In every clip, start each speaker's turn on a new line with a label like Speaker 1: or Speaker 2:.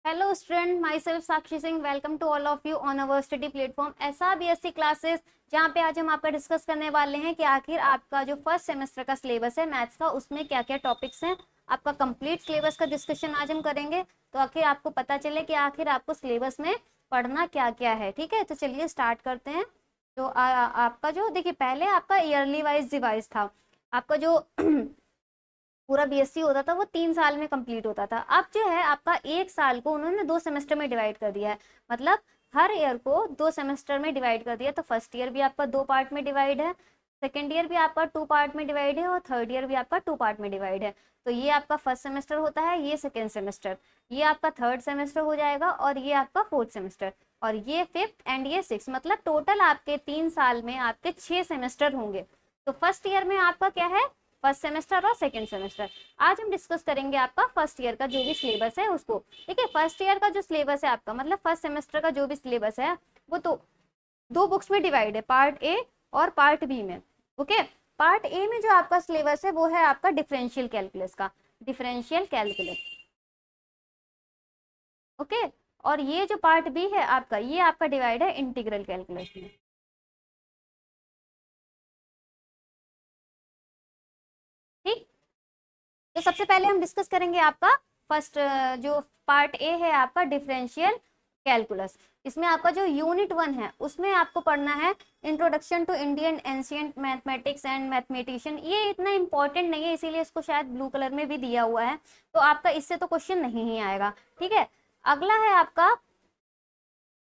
Speaker 1: Hello student, myself Sakshi Singh. Welcome to all of you on our study platform ऐसा BSc classes, जहाँ पे आज हम आपका डिस्कस करने वाले हैं कि आखिर आपका जो फर्स्ट सेमेस्टर का सिलेबस है मैथ्स का, उसमें क्या क्या टॉपिक्स हैं। आपका कंप्लीट सिलेबस का डिस्कशन आज हम करेंगे, तो आखिर आपको पता चले कि आखिर आपको सिलेबस में पढ़ना क्या क्या है। ठीक है, तो चलिए स्टार्ट करते हैं। तो आपका जो देखिए, पहले आपका ईयरली वाइज डिवाइस था। आपका जो पूरा बीएससी होता था वो 3 साल में कंप्लीट होता था। अब जो है आपका 1 साल को उन्होंने 2 सेमेस्टर में डिवाइड कर दिया है। मतलब हर ईयर को 2 सेमेस्टर में डिवाइड कर दिया। तो फर्स्ट ईयर भी आपका 2 पार्ट में डिवाइड है, सेकेंड ईयर भी आपका 2 पार्ट में डिवाइड है, और थर्ड ईयर भी आपका 2 पार्ट में डिवाइड है। तो ये आपका फर्स्ट सेमेस्टर होता है, ये सेकेंड सेमेस्टर, ये आपका थर्ड सेमेस्टर हो जाएगा, और ये आपका फोर्थ सेमेस्टर, और ये फिफ्थ एंड ये सिक्स। मतलब टोटल आपके 3 साल में आपके 6 सेमेस्टर होंगे। तो फर्स्ट ईयर में आपका क्या है, फर्स्ट सेमेस्टर और सेकंड सेमेस्टर। आज हम डिस्कस करेंगे आपका फर्स्ट ईयर का जो भी सिलेबस है उसको। ठीक है, फर्स्ट ईयर का जो सिलेबस है आपका, मतलब फर्स्ट सेमेस्टर का जो भी सिलेबस है वो तो दो बुक्स में डिवाइड है, पार्ट ए और पार्ट बी में। ओके, पार्ट ए में जो आपका सिलेबस है वो है आपका डिफरेंशियल कैलकुलस का, डिफरेंशियल कैलकुलस। ओके, और ये जो पार्ट बी है आपका, ये आपका डिवाइड है इंटीग्रल कैलकुलस में। ठीक, तो सबसे पहले हम डिस्कस करेंगे आपका फर्स्ट जो पार्ट ए है आपका डिफरेंशियल कैलकुलस। इसमें आपका जो यूनिट 1 है उसमें आपको पढ़ना है introduction to Indian ancient mathematics and mathematician. ये इतना इंपॉर्टेंट नहीं है, इसीलिए इसको शायद ब्लू कलर में भी दिया हुआ है, तो आपका इससे तो क्वेश्चन नहीं ही आएगा। ठीक है, अगला है आपका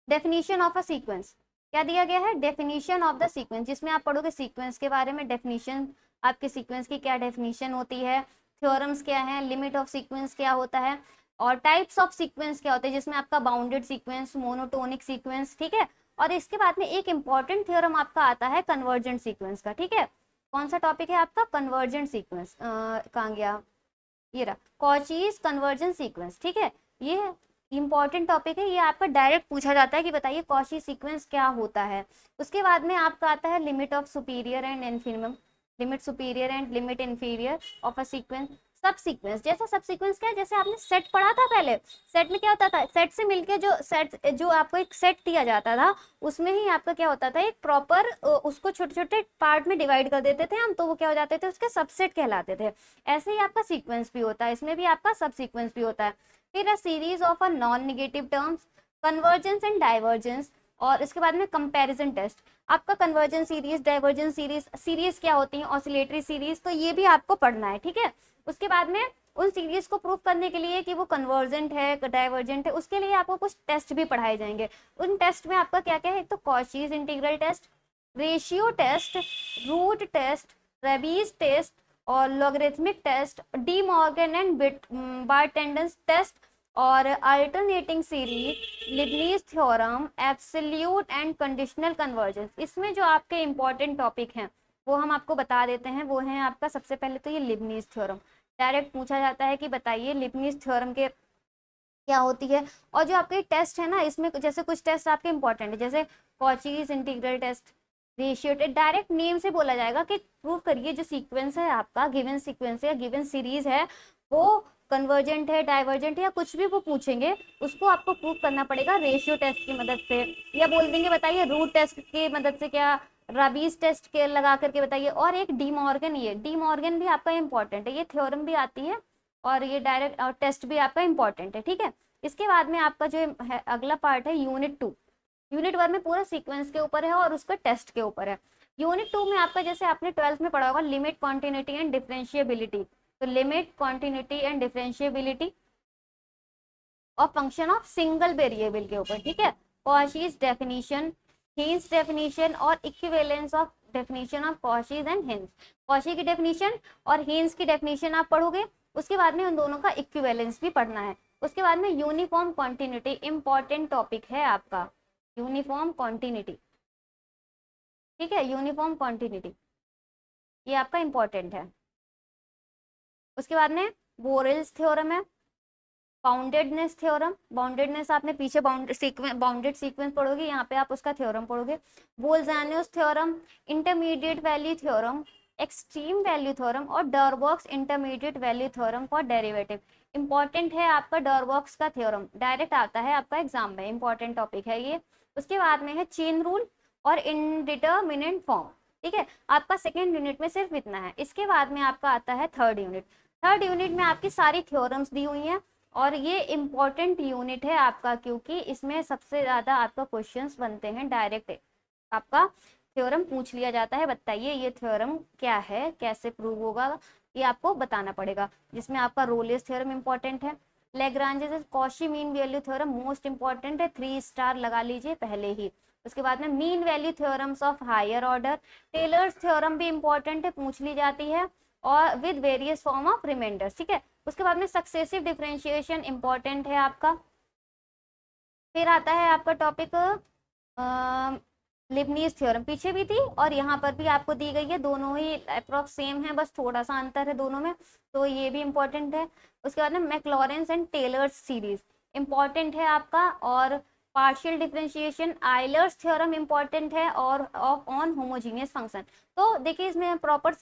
Speaker 1: डेफिनेशन ऑफ अ सीक्वेंस। क्या दिया गया है, डेफिनेशन ऑफ द सीक्वेंस, जिसमें आप पढ़ोगे सीक्वेंस के बारे में, डेफिनेशन आपके सीक्वेंस की क्या डेफिनेशन होती है, थ्योरम्स क्या है, लिमिट ऑफ सीक्वेंस क्या होता है, और टाइप्स ऑफ सीक्वेंस क्या होते हैं, जिसमें आपका बाउंडेड सीक्वेंस, मोनोटोनिक सीक्वेंस। ठीक है, और इसके बाद में एक इंपॉर्टेंट थ्योरम आपका आता है कन्वर्जेंट सीक्वेंस का। ठीक है, कौन सा टॉपिक है आपका, कन्वर्जेंट सीक्वेंस। कहाँ गया, ये रहा, कॉचीज कन्वर्जेंट सीक्वेंस। ठीक है, ये इंपॉर्टेंट टॉपिक है, ये आपका डायरेक्ट पूछा जाता है कि बताइए कॉची सीक्वेंस क्या होता है। उसके बाद में आपका आता है limit of superior and infimum, limit superior and limit inferior of a sequence. Subsequence, जैसा सब सीक्वेंस क्या है, जैसे आपने सेट पढ़ा था पहले, सेट में क्या होता था, सेट से मिलके जो सेट, जो आपको एक सेट दिया जाता था, उसमें ही आपका क्या होता था, एक प्रॉपर उसको छोटे छोटे पार्ट में डिवाइड कर देते थे हम, तो वो क्या हो जाते थे, उसके सबसेट कहलाते थे। ऐसे ही आपका सीक्वेंस भी होता है, इसमें भी आपका सब सीक्वेंस भी होता है। फिर a series of a non negative terms, convergence and divergence, और इसके बाद में कंपैरिजन टेस्ट। आपका convergence series, divergence series, series क्या होती है, ऑसिलेटरी सीरीज, तो ये भी आपको पढ़ना है। ठीक है, उसके बाद में उन सीरीज को प्रूव करने के लिए कि वो कन्वर्जेंट है, डाइवर्जेंट है, उसके लिए आपको कुछ टेस्ट भी पढ़ाए जाएंगे। उन टेस्ट में आपका क्या क्या है, एक तो Cauchy's integral test, ratio test, root test, Raabe's test, और logarithmic test, De Morgan and Bertrand's test, और alternating series, Leibniz theorem, absolute and conditional convergence. इसमें जो आपके इंपॉर्टेंट टॉपिक हैं वो हम आपको बता देते हैं। वो है आपका सबसे पहले तो ये लिबनीज थ्योरम, डायरेक्ट पूछा जाता है कि बताइए लिबनीज थ्योरम के क्या होती है। और जो आपके टेस्ट है ना, इसमें जैसे कुछ टेस्ट आपके इंपॉर्टेंट है, जैसे Cauchy's integral test, ratio test, direct name से बोला जाएगा कि प्रूव करिए जो सीक्वेंस है आपका, गिवन सीक्वेंस है या गिवन सीरीज है, वो कन्वर्जेंट है, डाइवर्जेंट है, या कुछ भी वो पूछेंगे, उसको आपको प्रूव करना पड़ेगा रेशियो टेस्ट की मदद से, या बोल देंगे बताइए रूट टेस्ट की मदद से, क्या राबीज टेस्ट के लगा करके बताइए। और एक डी मॉर्गन, ये डी मॉर्गन भी आपका इंपॉर्टेंट है, ये थ्योरम भी आती है, और ये डायरेक्ट टेस्ट भी आपका इंपॉर्टेंट है। ठीक है, इसके बाद में आपका जो है अगला पार्ट है यूनिट 2। यूनिट 1 में पूरा सीक्वेंस के ऊपर है और उसका टेस्ट के ऊपर है। यूनिट 2 में आपका, जैसे आपने 12th में पढ़ा होगा, लिमिट, कॉन्टिन्यूटी एंड डिफरेंशिएबिलिटी। तो limit, continuity and differentiability of function of single variable के ऊपर। ठीक है, कॉचीज डेफिनेशन, हिंस डेफिनेशन, और equivalence of definition of Cauchy's and hints. Cauchy की डेफिनेशन और हिंस की डेफिनेशन आप पढ़ोगे, उसके बाद में उन दोनों का इक्विवेलेंस भी पढ़ना है। उसके बाद में यूनिफॉर्म कॉन्टिन्यूटी, इंपॉर्टेंट टॉपिक है आपका, यूनिफॉर्म कॉन्टिन्यूटी। ठीक है, यूनिफॉर्म कॉन्टिन्यूटी ये आपका इंपॉर्टेंट है। उसके बाद में बोरेल्स थ्योरम है, बाउंडेडनेस थ्योरम, बाउंडेडनेस आपने पीछे बाउंडेड सीक्वेंस पढ़ोगे, यहाँ पे आप उसका थ्योरम पढ़ोगे। Bolzano's theorem, intermediate value theorem, extreme value theorem और Darboux's intermediate value theorem for derivative. Important है आपका डॉर्बॉक्स का थ्योरम, डायरेक्ट आता है आपका एग्जाम में, इंपॉर्टेंट टॉपिक है ये। उसके बाद में है चेन रूल और इनडिटरमिनेंट फॉर्म, ठीक है, आपका सेकेंड यूनिट में सिर्फ इतना है। इसके बाद में आपका आता है थर्ड यूनिट। थर्ड यूनिट में आपकी सारी थ्योरम्स दी हुई हैं और ये इम्पॉर्टेंट यूनिट है आपका, क्योंकि इसमें सबसे ज्यादा आपका क्वेश्चंस बनते हैं, डायरेक्ट आपका थ्योरम पूछ लिया जाता है, बताइए ये थ्योरम क्या है, कैसे प्रूव होगा, ये आपको बताना पड़ेगा। जिसमें आपका रोलियस थ्योरम इंपॉर्टेंट है, Lagrange Cauchy mean value theorem most important है, 3 स्टार लगा लीजिए पहले ही। उसके बाद में mean value theorems of higher order, Taylor's theorem भी इंपॉर्टेंट है, पूछ ली जाती है, और with various form of remainders, ठीक है। उसके बाद में सक्सेसिव डिफरेंशिएशन इंपॉर्टेंट है आपका। फिर आता है आपका टॉपिक लिबनीज थ्योरम, पीछे भी थी और यहाँ पर भी आपको दी गई है, दोनों ही अप्रॉक्स सेम है, बस थोड़ा सा अंतर है दोनों में, तो ये भी इंपॉर्टेंट है। उसके बाद में मैक्लॉरेंस एंड टेलर्स सीरीज इंपॉर्टेंट है आपका, और partial differentiation Euler's theorem important है, और ऑफ ऑन होमोजीनियस फंक्शन। तो देखिए इसमें प्रॉपर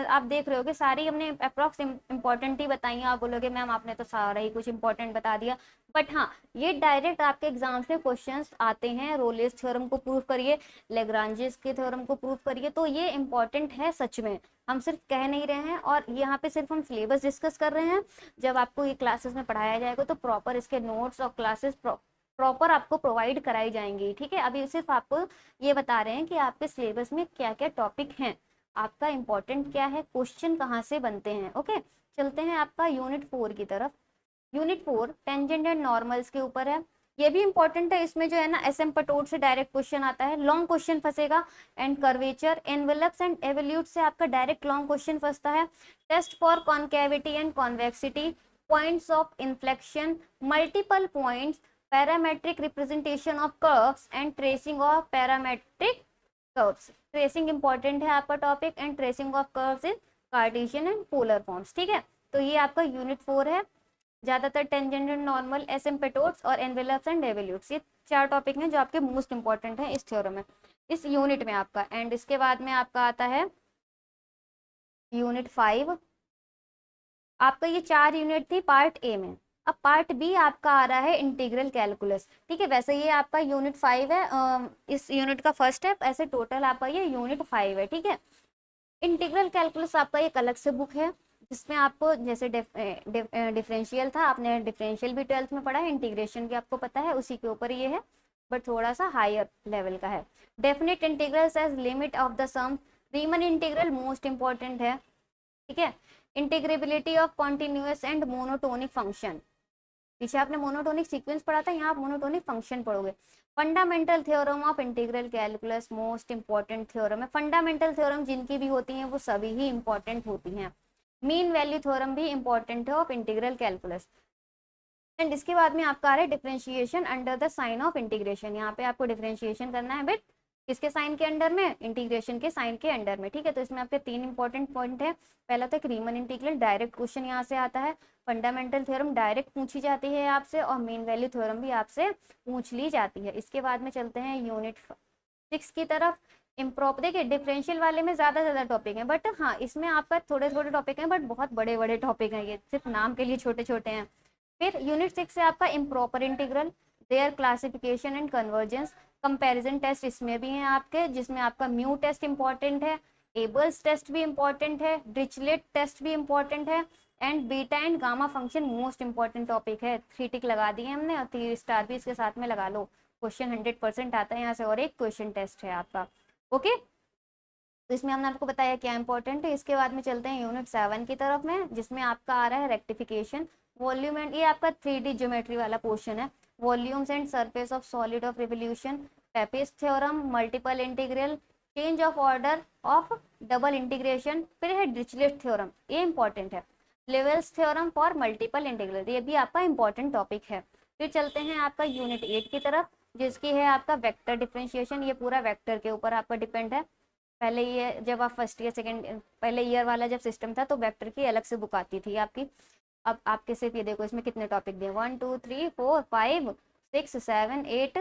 Speaker 1: आप देख रहे हो कि सारी हमने अप्रॉक्स इंपॉर्टेंट ही बताई हैं। आप बोलोगे मैम आपने तो सारा ही कुछ इंपॉर्टेंट बता दिया, बट हाँ ये डायरेक्ट आपके एग्जाम्स में क्वेश्चंस आते हैं। रोलियस थ्योरम को प्रूव करिए, लेग्रांजेस के थ्योरम को प्रूव करिए, तो ये इंपॉर्टेंट है सच में, हम सिर्फ कह नहीं रहे हैं। और यहाँ पे सिर्फ हम सिलेबस डिस्कस कर रहे हैं, जब आपको ये क्लासेस में पढ़ाया जाएगा तो प्रॉपर इसके नोट्स और क्लासेस प्रॉपर आपको प्रोवाइड कराई जाएंगी, ठीक है। अभी सिर्फ आपको ये बता रहे हैं कि आपके सिलेबस में क्या क्या टॉपिक हैं, आपका इंपॉर्टेंट क्या है, क्वेश्चन कहाँ से बनते हैं। ओके, चलते हैं आपका यूनिट 4 की तरफ। यूनिट 4 टेंजेंट एंड नॉर्मल्स के ऊपर है, ये भी इंपॉर्टेंट है। इसमें जो है ना एसिम्पटोट से डायरेक्ट क्वेश्चन आता है, लॉन्ग क्वेश्चन फंसेगा, and curvature envelopes and evolute से आपका डायरेक्ट लॉन्ग क्वेश्चन फंसता है। Test for concavity and convexity, points of inflection, multiple points, parametric representation of curves and tracing of parametric curves. Tracing important है आपका topic, and tracing of curves in Cartesian and polar forms, ठीक है। तो ये आपका unit 4 है। ज्यादातर tangent and normal, एसिम्पटोट्स और एनवेलप्स एंड एवोल्यूट्स, ये 4 टॉपिक हैं जो आपके मोस्ट इंपॉर्टेंट हैं इस थ्योरम में, इस यूनिट में आपका। एंड इसके बाद में आपका आता है यूनिट 5। आपका ये 4 यूनिट थी पार्ट ए में। अब पार्ट बी आपका आ रहा है इंटीग्रल कैलकुलस, ठीक है। वैसे ये आपका यूनिट 5 है, इस यूनिट का फर्स्ट है, ऐसे टोटल आपका ये यूनिट 5 है, ठीक है। इंटीग्रल कैलकुलस आपका एक अलग से बुक है, जिसमें आपको जैसे डिफरेंशियल था, आपने डिफरेंशियल भी 12th में पढ़ा है, इंटीग्रेशन भी आपको पता है, उसी के ऊपर ये है, बट थोड़ा सा हायर लेवल का है। Definite integrals as limit of the sum, Riemann integral most important है, ठीक है। Integrability of continuous and monotonic function, पीछे आपने मोनोटोनिक सीक्वेंस पढ़ा था, यहाँ आप मोनोटोनिक फंक्शन पढ़ोगे। Fundamental theorem of integral calculus most important theorem है। फंडामेंटल थ्योरम जिनकी भी होती हैं वो सभी ही इंपॉर्टेंट होती हैं। मीन वैल्यू थ्योरम भी इंपॉर्टेंट है ऑफ इंटीग्रल कैलकुलस। एंड इसके बाद में आपका आ रहा है differentiation under the sign of integration. यहाँ पे आपको डिफरेंशिएशन करना है, बट किसके साइन के अंडर में, इंटीग्रेशन के साइन के अंडर में, ठीक है। तो इसमें आपके 3 इंपॉर्टेंट पॉइंट है। पहला तो रीमन इंटीग्रल, डायरेक्ट क्वेश्चन यहाँ से आता है। फंडामेंटल थ्योरम डायरेक्ट पूछी जाती है आपसे, और मीन वैल्यू थ्योरम भी आपसे पूछ ली जाती है। इसके बाद में चलते हैं यूनिट 6 की तरफ। इम्प्रॉपर, देखिए डिफरेंशियल वाले में ज्यादा टॉपिक है, बट हाँ इसमें आपका थोड़े थोड़े टॉपिक हैं, बट बहुत बड़े बड़े टॉपिक हैं, ये सिर्फ नाम के लिए छोटे छोटे हैं। फिर यूनिट 6 से आपका improper integral, their classification and convergence, comparison test इसमें भी हैं आपके, जिसमें आपका म्यू टेस्ट इंपॉर्टेंट है, एबल्स टेस्ट भी इंपॉर्टेंट है, डिरिचलेट टेस्ट भी इंपॉर्टेंट है, and beta and gamma function most important topic है। 3 टिक लगा दिए हमने, और 3 स्टार भी इसके साथ में लगा लो, क्वेश्चन 100% आता है यहाँ से, और एक क्वेश्चन टेस्ट है आपका। ओके, तो इसमें हमने आपको बताया क्या इंपॉर्टेंट है। इसके बाद में चलते हैं यूनिट 7 की तरफ में, जिसमें आपका आ रहा है रेक्टिफिकेशन, वॉल्यूम एंड, ये आपका 3D ज्योमेट्री वाला पोर्शन है। Volumes and surface of solid of revolution, Pepys theorem, multiple integral, change of order of double integration, फिर है डिरिचलेट थ्योरम, ये इंपॉर्टेंट है। Levels theorem for multiple integral, ये भी आपका इंपॉर्टेंट टॉपिक है। फिर चलते हैं आपका यूनिट 8 की तरफ, जिसकी है आपका वेक्टर डिफरेंशिएशन। ये पूरा वेक्टर के ऊपर आपका डिपेंड है। पहले ये जब आप फर्स्ट ईयर सेकेंड पहले ईयर वाला जब सिस्टम था, तो वेक्टर की अलग से बुक आती थी आपकी। अब आपके सिर्फ ये देखो इसमें कितने टॉपिक दिए, 1 2 3 4 5 6 7 8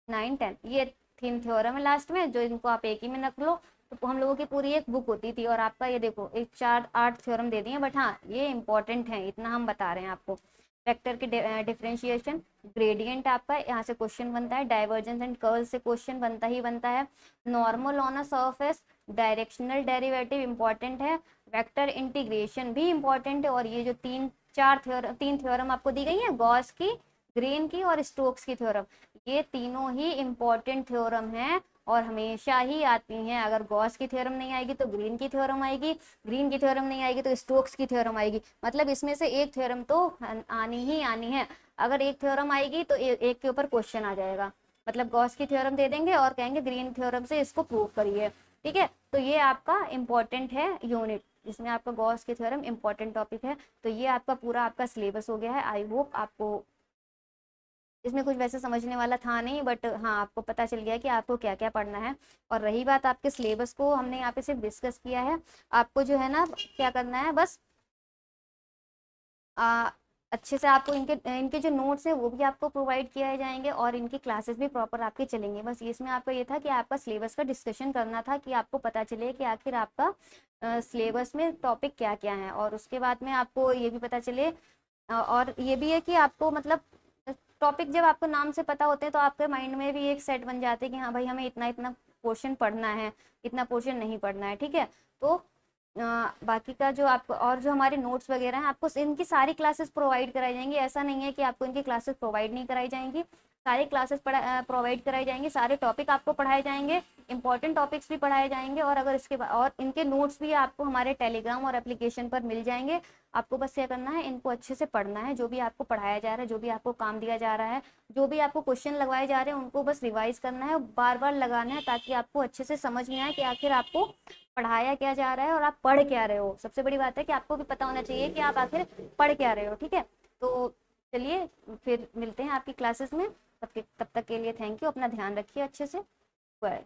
Speaker 1: 9 10, ये 3 थ्योरम है लास्ट में, जो इनको आप एक ही में रख लो, तो हम लोगों की पूरी एक बुक होती थी, और आपका ये देखो एक 4-8 थ्योरम दे दिए, बट हाँ ये इंपॉर्टेंट है, इतना हम बता रहे हैं आपको। वेक्टर के डिफरेंशिएशन, ग्रेडियंट आपका यहाँ से क्वेश्चन बनता है, डाइवर्जेंस एंड कर्ल से क्वेश्चन बनता ही बनता है, normal on a surface, directional derivative important है, वेक्टर इंटीग्रेशन भी इंपॉर्टेंट है, और ये जो तीन थ्योरम आपको दी गई है, गॉस की, ग्रीन की और स्टोक्स की थ्योरम, ये तीनों ही इंपॉर्टेंट थ्योरम हैं और हमेशा ही आती हैं। अगर गॉस की थ्योरम नहीं आएगी तो ग्रीन की थ्योरम आएगी, ग्रीन की थ्योरम नहीं आएगी तो स्टोक्स की थ्योरम आएगी, मतलब इसमें से एक थ्योरम तो आनी ही आनी है। अगर एक थ्योरम आएगी तो एक के ऊपर क्वेश्चन आ जाएगा, मतलब गॉस की थ्योरम दे देंगे और कहेंगे ग्रीन थ्योरम से इसको प्रूव करिए, ठीक है। तो ये आपका इंपॉर्टेंट है यूनिट, जिसमें आपका गॉस की थ्योरम इंपॉर्टेंट टॉपिक है। तो ये आपका पूरा आपका सिलेबस हो गया है। आई होप आपको इसमें कुछ वैसे समझने वाला था नहीं, बट हाँ आपको पता चल गया कि आपको क्या क्या पढ़ना है। और रही बात आपके सिलेबस को, हमने यहाँ पे सिर्फ डिस्कस किया है। आपको जो है ना क्या करना है, बस आ, अच्छे से आपको इनके इनके जो नोट्स हैं वो भी आपको प्रोवाइड किए जाएंगे, और इनकी क्लासेस भी प्रॉपर आपके चलेंगे। बस इसमें आपका ये था कि आपका सिलेबस का डिस्कशन करना था, कि आपको पता चले कि आखिर आपका सिलेबस में टॉपिक क्या क्या है, और उसके बाद में आपको ये भी पता चले। और ये भी है कि आपको मतलब टॉपिक जब आपको नाम से पता होते हैं तो आपके माइंड में भी एक सेट बन जाते हैं कि हाँ भाई हमें इतना इतना पोर्शन पढ़ना है, इतना पोर्शन नहीं पढ़ना है, ठीक है। तो बाकी का जो आपको और जो हमारे नोट्स वगैरह हैं, आपको इनकी सारी क्लासेस प्रोवाइड कराई जाएंगी, ऐसा नहीं है कि आपको इनकी क्लासेस प्रोवाइड नहीं कराई जाएंगी, सारी क्लासेस प्रोवाइड कराई जाएंगी, सारे टॉपिक आपको पढ़ाए जाएंगे, इंपॉर्टेंट टॉपिक्स भी पढ़ाए जाएंगे। और अगर इसके बाद और इनके नोट्स भी आपको हमारे टेलीग्राम और एप्लीकेशन पर मिल जाएंगे। आपको बस क्या करना है, इनको अच्छे से पढ़ना है, जो भी आपको पढ़ाया जा रहा है, जो भी आपको काम दिया जा रहा है, जो भी आपको क्वेश्चन लगवाए जा रहे हैं, उनको बस रिवाइज करना है, बार बार लगाना है, ताकि आपको अच्छे से समझ में आए कि आखिर आपको पढ़ाया क्या जा रहा है और आप पढ़ क्या रहे हो। सबसे बड़ी बात है कि आपको भी पता होना चाहिए कि आप आखिर पढ़ क्या रहे हो, ठीक है। तो चलिए फिर मिलते हैं आपकी क्लासेस में, तब तक के लिए थैंक यू, अपना ध्यान रखिए अच्छे से, बाय।